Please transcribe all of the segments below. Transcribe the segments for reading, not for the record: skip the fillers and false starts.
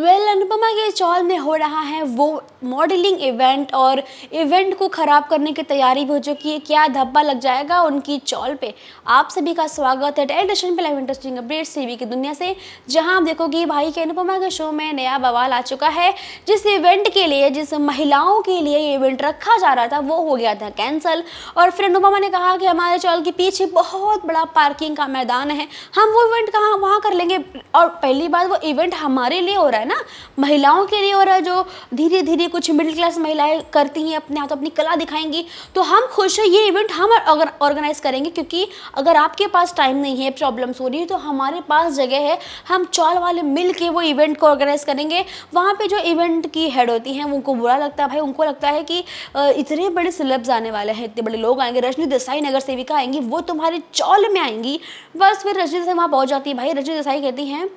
अनुपमा के चौल में हो रहा है वो मॉडलिंग इवेंट और इवेंट को ख़राब करने की तैयारी भी हो चुकी है। क्या धब्बा लग जाएगा उनकी चौल पे। आप सभी का स्वागत है टेलीविजन पे लाइव इंटरेस्टिंग अपडेट्स टीवी की दुनिया से, जहां आप देखोगे भाई के अनुपमा के शो में नया बवाल आ चुका है। जिस इवेंट के लिए, जिस महिलाओं के लिए ये इवेंट रखा जा रहा था, वो हो गया था कैंसिल। और फिर अनुपमा ने कहा कि हमारे चौल के पीछे बहुत बड़ा पार्किंग का मैदान है, हम वो इवेंट कहाँ वहाँ कर लेंगे। और पहली बात, वो इवेंट हमारे लिए हो रहा है ना, महिलाओं के लिए हो रहा है, जो धीरे धीरे कुछ मिडिल क्लास महिलाएं करती हैं, अपने हाथ अपनी कला दिखाएंगी। तो हम खुश हैं, ये इवेंट हम ऑर्गेनाइज करेंगे, क्योंकि अगर आपके पास टाइम नहीं है, प्रॉब्लम्स हो रही है, तो हमारे पास जगह है, हम चौल वाले मिल के वो इवेंट को ऑर्गेनाइज करेंगे। वहाँ पे जो इवेंट की हेड होती हैं उनको बुरा लगता है भाई, उनको लगता है कि इतने बड़े सेलेब्स आने वाले हैं, इतने बड़े लोग आएंगे, रजनी देसाई नगर सेविका आएंगी, वो तुम्हारे चौल में आएंगी। बस फिर रजनी देसाई वहाँ पहुँच जाती है। भाई रजनी देसाई कहती हैं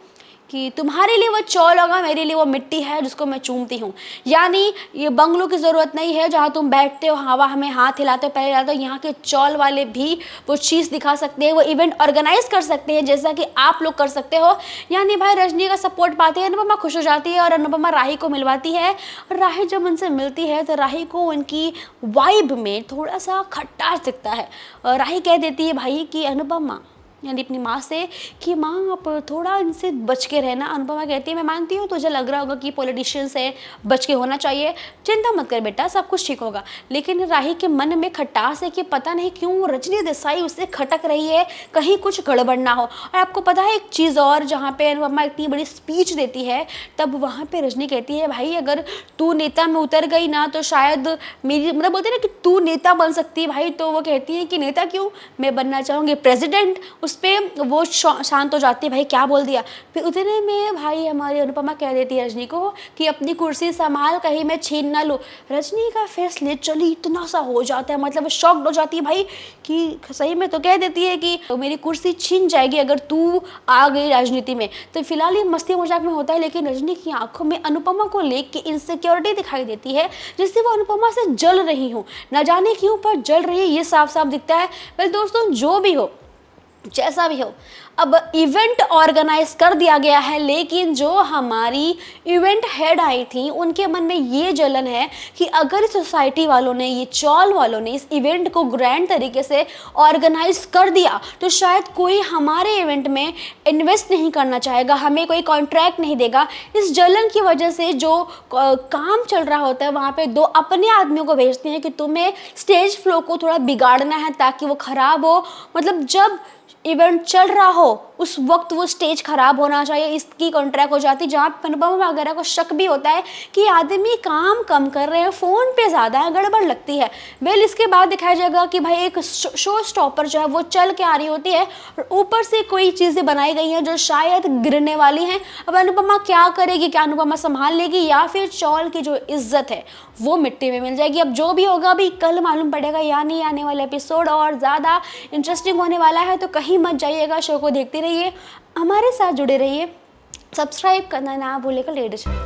कि तुम्हारे लिए वो चौल होगा, मेरे लिए वो मिट्टी है जिसको मैं चूमती हूँ। यानी ये बंगलों की ज़रूरत नहीं है जहाँ तुम बैठते हो, हवा हमें हाथ हिलाते हो, पैर हिलाते हो। यहाँ के चौल वाले भी वो चीज़ दिखा सकते हैं, वो इवेंट ऑर्गेनाइज कर सकते हैं, जैसा कि आप लोग कर सकते हो। यानी भाई रजनी का सपोर्ट पाते हैं, अनुपमा खुश हो जाती है और अनुपमा राही को मिलवाती है। और राही जब उनसे मिलती है तो राही को उनकी वाइब में थोड़ा सा खट्टास दिखता है। राही कह देती है भाई कि अनुपमा, यानी अपनी माँ से, कि माँ आप थोड़ा इनसे बच के रहना। अनुपमा कहती है मैं मानती हूँ तुझे लग रहा होगा कि पॉलिटिशियंस है, बच के होना चाहिए, चिंता मत कर बेटा, सब कुछ ठीक होगा। लेकिन राही के मन में खटास है कि पता नहीं क्यों रजनी देसाई उससे खटक रही है, कहीं कुछ गड़बड़ ना हो। और आपको पता है एक चीज़ और, जहाँ पे अनुपमा इतनी बड़ी स्पीच देती है, तब वहाँ पर रजनी कहती है भाई अगर तू नेता में उतर गई ना तो शायद मेरी, मतलब बोलते हैं ना कि तू नेता बन सकती है भाई। तो वो कहती है कि नेता क्यों, मैं बनना चाहूँगी प्रेसिडेंट। पे वो शांत हो जाती है, भाई क्या बोल दिया। फिर उतने में भाई हमारी अनुपमा कह देती है रजनी को कि अपनी कुर्सी संभाल, कहीं मैं छीन ना लूँ। रजनी का फेस लिटरली इतना सा हो जाता है, मतलब शॉक्ड हो जाती है भाई कि सही में। तो कह देती है कि तो मेरी कुर्सी छीन जाएगी अगर तू आ गई राजनीति में। तो फिलहाल ये मस्ती मजाक में होता है, लेकिन रजनी की आंखों में अनुपमा को लेकर इनसिक्योरिटी दिखाई देती है, जिससे वो अनुपमा से जल रही हूँ, न जाने क्यों पर जल रही है, ये साफ साफ दिखता है। वेल दोस्तों, जो भी हो, जैसा भी हो, अब इवेंट ऑर्गेनाइज कर दिया गया है, लेकिन जो हमारी इवेंट हेड आई थी उनके मन में ये जलन है कि अगर सोसाइटी वालों ने, ये चौल वालों ने इस इवेंट को ग्रैंड तरीके से ऑर्गेनाइज कर दिया तो शायद कोई हमारे इवेंट में इन्वेस्ट नहीं करना चाहेगा, हमें कोई कॉन्ट्रैक्ट नहीं देगा। इस जलन की वजह से जो काम चल रहा होता है वहाँ पे दो अपने आदमियों को भेजते हैं कि तुम्हें स्टेज फ्लो को थोड़ा बिगाड़ना है ताकि वो ख़राब हो। मतलब जब इवेंट चल रहा हो उस वक्त वो स्टेज खराब होना चाहिए, इसकी कॉन्ट्रैक्ट हो जाती। जहाँ अनुपमा वगैरह को शक भी होता है कि आदमी काम कम कर रहे हैं, फ़ोन पे ज़्यादा है, गड़बड़ लगती है। वेल इसके बाद दिखाया जाएगा कि भाई एक शो स्टॉपर जो है वो चल के आ रही होती है और ऊपर से कोई चीज़ें बनाई गई हैं जो शायद गिरने वाली हैं। अब अनुपमा क्या करेगी, क्या अनुपमा संभाल लेगी, या फिर चौल की जो इज्जत है वो मिट्टी में मिल जाएगी। अब जो भी होगा अभी कल मालूम पड़ेगा, यानी आने वाला एपिसोड और ज़्यादा इंटरेस्टिंग होने वाला है। तो कहीं मत जाइएगा, शो को देखते रहिए, हमारे साथ जुड़े रहिए, सब्सक्राइब करना ना भूलिएगा टेलीविजन।